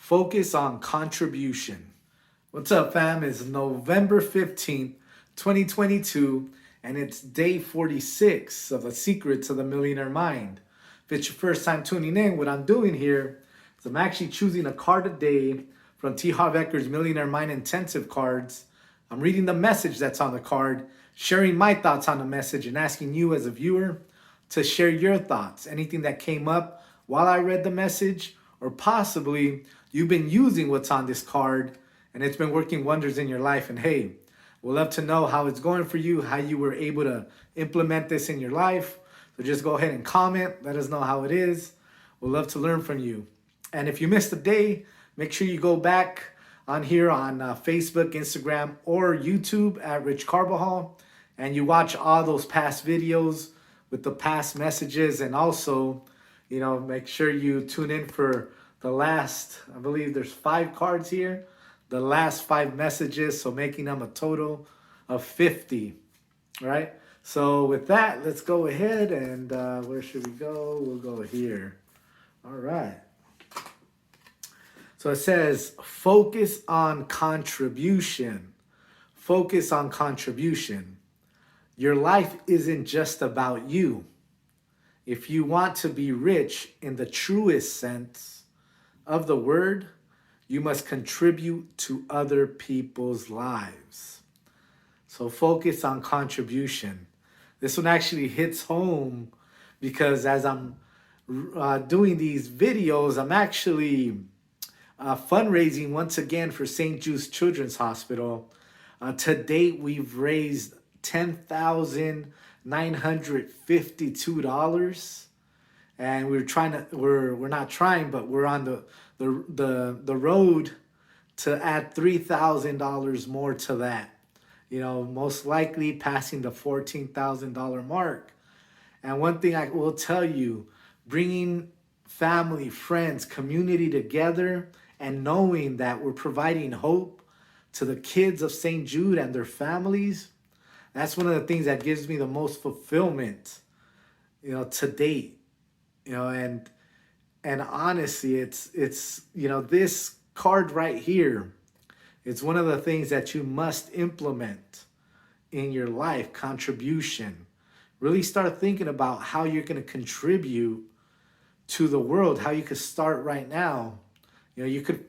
Focus on contribution. What's up, fam? It's November 15th, 2022, and it's day 46 of The Secrets of the Millionaire Mind. If it's your first time tuning in, what I'm doing here is I'm actually choosing a card a day from T Harv Eker's Millionaire Mind Intensive cards. I'm reading the message that's on the card, sharing my thoughts on the message, and asking you as a viewer to share your thoughts. Anything that came up while I read the message, or possibly you've been using what's on this card and it's been working wonders in your life. And hey, we'd love to know how it's going for you, how you were able to implement this in your life. So just go ahead and comment. Let us know how it is. We'd love to learn from you. And if you missed a day, make sure you go back on here on Facebook, Instagram, or YouTube at Rich Carbajal, and you watch all those past videos with the past messages. And also, make sure you tune in for the last, I believe there's 5 cards here, the last 5 messages, so making them a total of 50, right? So with that, let's go ahead and where should we go? We'll go here. All right. So it says, focus on contribution. Focus on contribution. Your life isn't just about you. If you want to be rich in the truest sense of the word, you must contribute to other people's lives. So focus on contribution. This one actually hits home because as I'm doing these videos, I'm actually fundraising once again for St. Jude's Children's Hospital. To date, we've raised $10,952, and we're not trying, but we're on the road to add $3,000 more to that. Most likely passing the $14,000 mark. And one thing I will tell you, bringing family, friends, community together, and knowing that we're providing hope to the kids of St. Jude and their families, that's one of the things that gives me the most fulfillment, to date. And honestly, it's this card right here, it's one of the things that you must implement in your life, contribution. Really start thinking about how you're going to contribute to the world, how you could start right now. You could,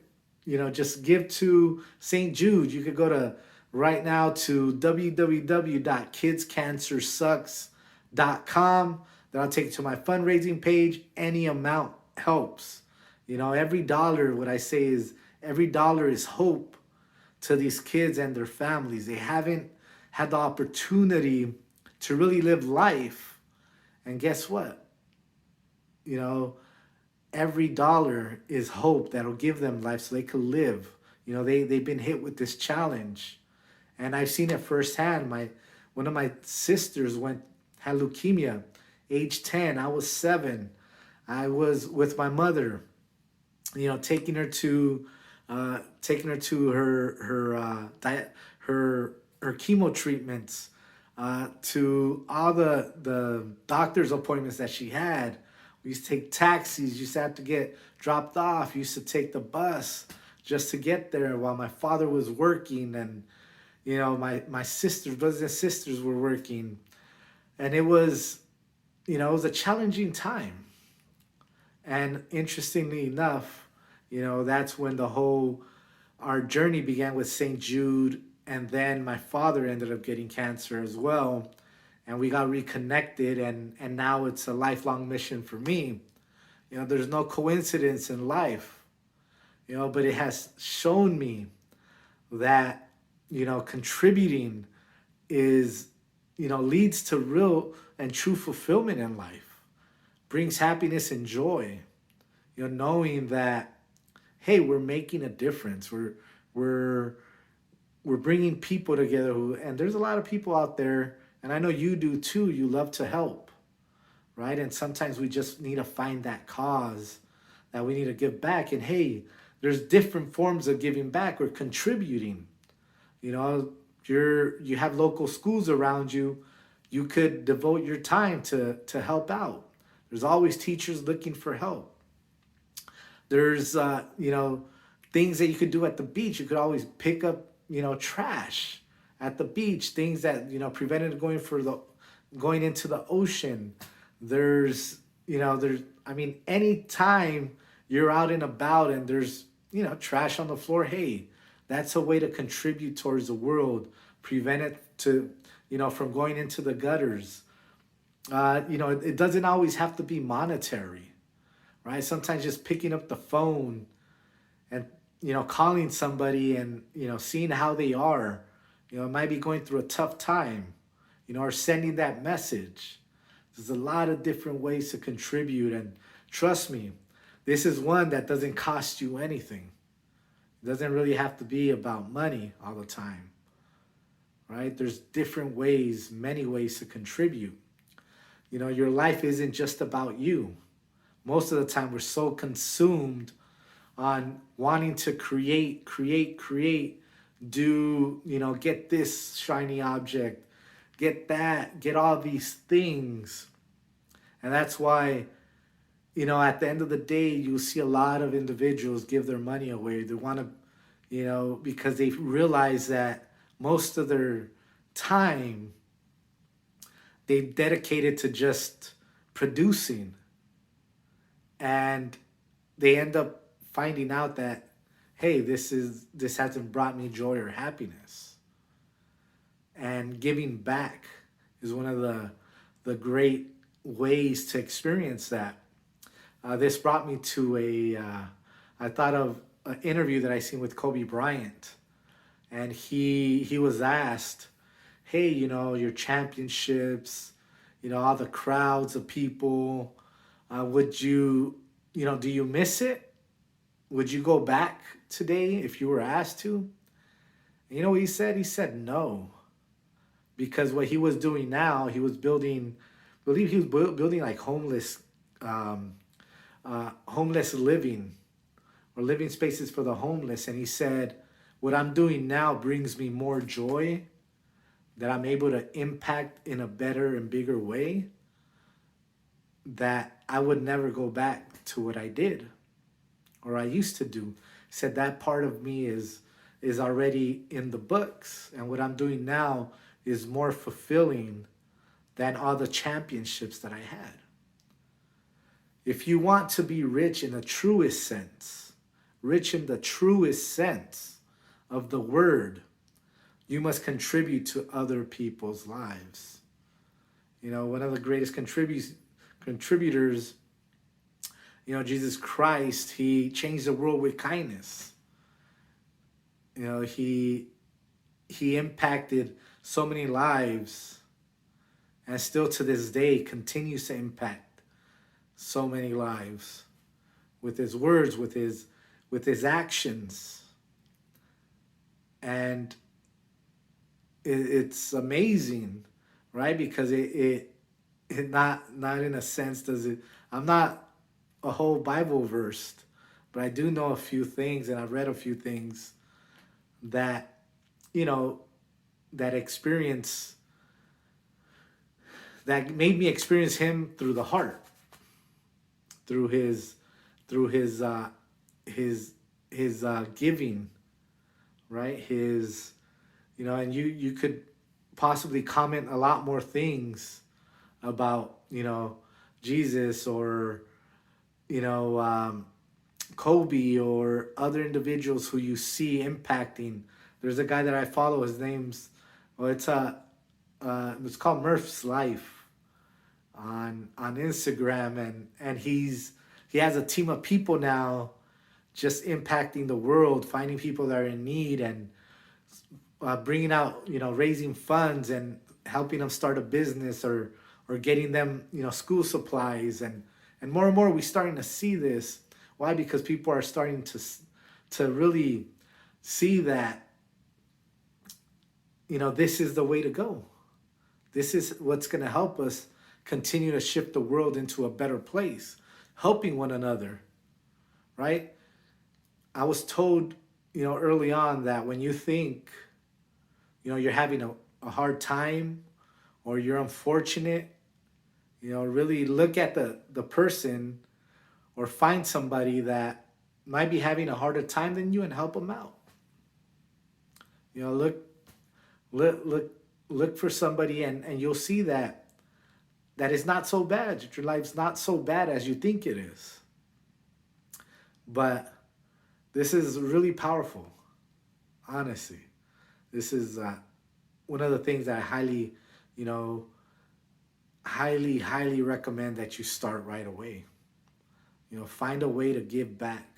just give to St. Jude. You could go to right now to www.kidscancersucks.com. That'll take you to my fundraising page. Any amount helps. Every dollar, what I say is every dollar is hope to these kids and their families. They haven't had the opportunity to really live life. And guess what? Every dollar is hope that'll give them life so they could live. They've been hit with this challenge. And I've seen it firsthand. One of my sisters had leukemia, age 10. I was 7. I was with my mother, taking her to her chemo treatments, to all the doctor's appointments that she had. We used to take taxis. Used to have to get dropped off. Used to take the bus just to get there while my father was working, and my brothers and sisters were working, and it was a challenging time. And interestingly enough, that's when our journey began with St. Jude, and then my father ended up getting cancer as well. And we got reconnected, and now it's a lifelong mission for me. There's no coincidence in life, but it has shown me that, contributing is, leads to real and true fulfillment in life, brings happiness and joy, knowing that, hey, we're making a difference. We're bringing people together and there's a lot of people out there, and I know you do too, you love to help, right? And sometimes we just need to find that cause that we need to give back. And hey, there's different forms of giving back or contributing. You have local schools around you. You could devote your time to help out. There's always teachers looking for help. There's, things that you could do at the beach. You could always pick up, trash at the beach, things that, prevented going into the ocean. Anytime you're out and about and there's, trash on the floor, hey, that's a way to contribute towards the world, prevent it to, from going into the gutters. It doesn't always have to be monetary, right? Sometimes just picking up the phone and, calling somebody and, seeing how they are, it might be going through a tough time, or sending that message. There's a lot of different ways to contribute. And trust me, this is one that doesn't cost you anything. It doesn't really have to be about money all the time, right? There's different ways, many ways to contribute. Your life isn't just about you. Most of the time, we're so consumed on wanting to create, do, get this shiny object, get that, get all these things. And that's why, at the end of the day, you'll see a lot of individuals give their money away. They want to, because they realize that most of their time they've dedicated to just producing. And they end up finding out that, hey, this hasn't brought me joy or happiness. And giving back is one of the great ways to experience that. This brought me to I thought of an interview that I seen with Kobe Bryant. And he was asked, hey, your championships, all the crowds of people, would you, do you miss it? Would you go back today if you were asked to? And you know what he said? He said no. Because what he was doing now, he was building, I believe he was building like homeless living or living spaces for the homeless. And he said, what I'm doing now brings me more joy, that I'm able to impact in a better and bigger way, that I would never go back to what I did or I used to do. He said that part of me is already in the books, and what I'm doing now is more fulfilling than all the championships that I had. If you want to be rich in the truest sense, rich in the truest sense of the word, you must contribute to other people's lives. One of the greatest contributors, Jesus Christ, he changed the world with kindness. He impacted so many lives, and still to this day continues to impact so many lives with his words, with his actions. And it's amazing, right? Because it not in a sense does it. I'm not a whole Bible versed, but I do know a few things, and I've read a few things that that experience that made me experience him through the heart, through his giving, right? His, and you could possibly comment a lot more things about, Jesus or, Kobe or other individuals who you see impacting. There's a guy that I follow. His name's, it's called Murph's Life on Instagram, and he has a team of people now, just impacting the world, finding people that are in need, and bringing out, raising funds and helping them start a business or getting them, school supplies, and more and more we're starting to see this. Why? Because people are starting to really see that, this is the way to go. This is what's going to help us continue to shift the world into a better place, helping one another, right? I was told, early on that when you think, you're having a hard time or you're unfortunate, really look at the person or find somebody that might be having a harder time than you and help them out. You know, look for somebody, and you'll see that it's not so bad. That your life's not so bad as you think it is. But this is really powerful, honestly. This is one of the things that I highly, highly recommend that you start right away. You know, find a way to give back.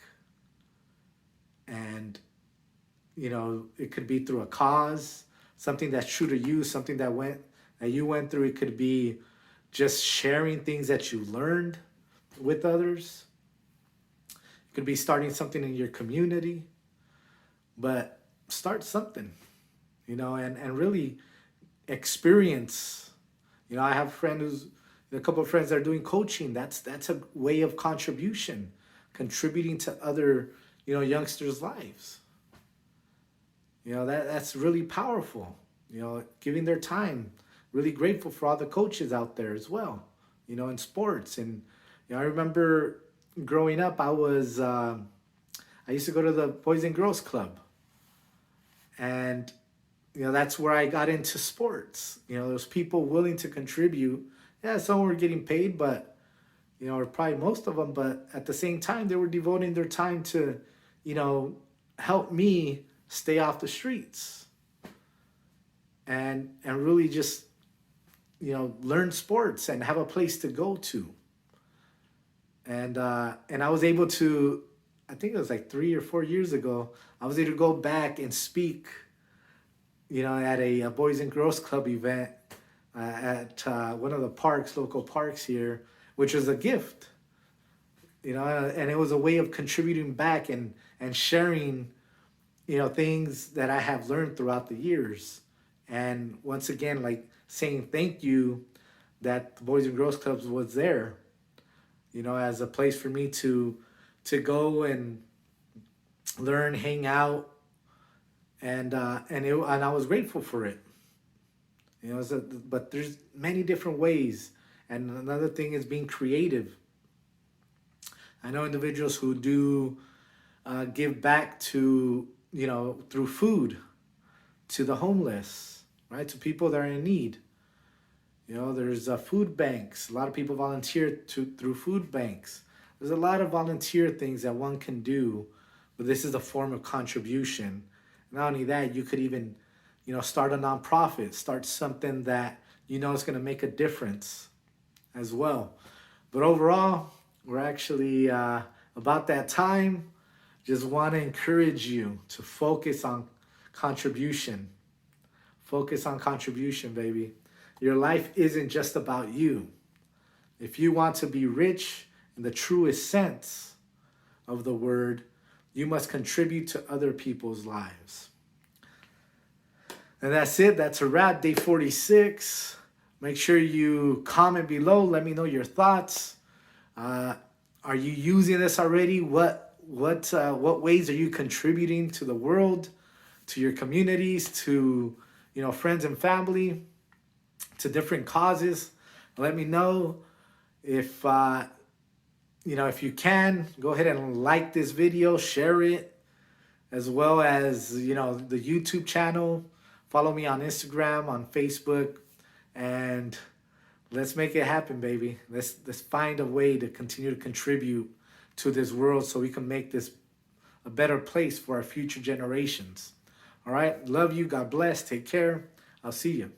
And, it could be through a cause, something that's true to you, something that you went through. It could be just sharing things that you learned with others. It could be starting something in your community. But start something, and really experience. I have a couple of friends that are doing coaching. That's a way of contribution, contributing to other, youngsters' lives. That's really powerful. Giving their time. Really grateful for all the coaches out there as well, in sports. And I remember growing up, I used to go to the Boys and Girls Club. And, that's where I got into sports. There's people willing to contribute. Yeah, some were getting paid, but, or probably most of them. But at the same time, they were devoting their time to, help me stay off the streets. And really just, learn sports and have a place to go to. And I was able to, I think it was like 3 or 4 years ago, I was able to go back and speak, at a Boys and Girls Club event at one of the local parks here, which was a gift, and it was a way of contributing back and sharing, things that I have learned throughout the years. And once again, like saying thank you that the Boys and Girls Clubs was there, as a place for me to go and learn, hang out, and I was grateful for it. But there's many different ways, and another thing is being creative. I know individuals who do give back to, through food, to the homeless, right, to people that are in need. There's food banks. A lot of people volunteer through food banks. There's a lot of volunteer things that one can do, but this is a form of contribution. Not only that, you could even, start a nonprofit, start something that is going to make a difference as well. But overall, we're actually about that time. Just want to encourage you to focus on contribution. Focus on contribution, baby. Your life isn't just about you. If you want to be rich in the truest sense of the word, you must contribute to other people's lives. And that's it. That's a wrap. Day 46. Make sure you comment below. Let me know your thoughts. Are you using this already? What ways are you contributing to the world, to your communities, to friends and family, to different causes? Let me know. If if you can, go ahead and like this video, share it, as well as the YouTube channel. Follow me on Instagram, on Facebook, and let's make it happen, baby. Let's find a way to continue to contribute to this world so we can make this a better place for our future generations. All right, love you. God bless. Take care. I'll see you.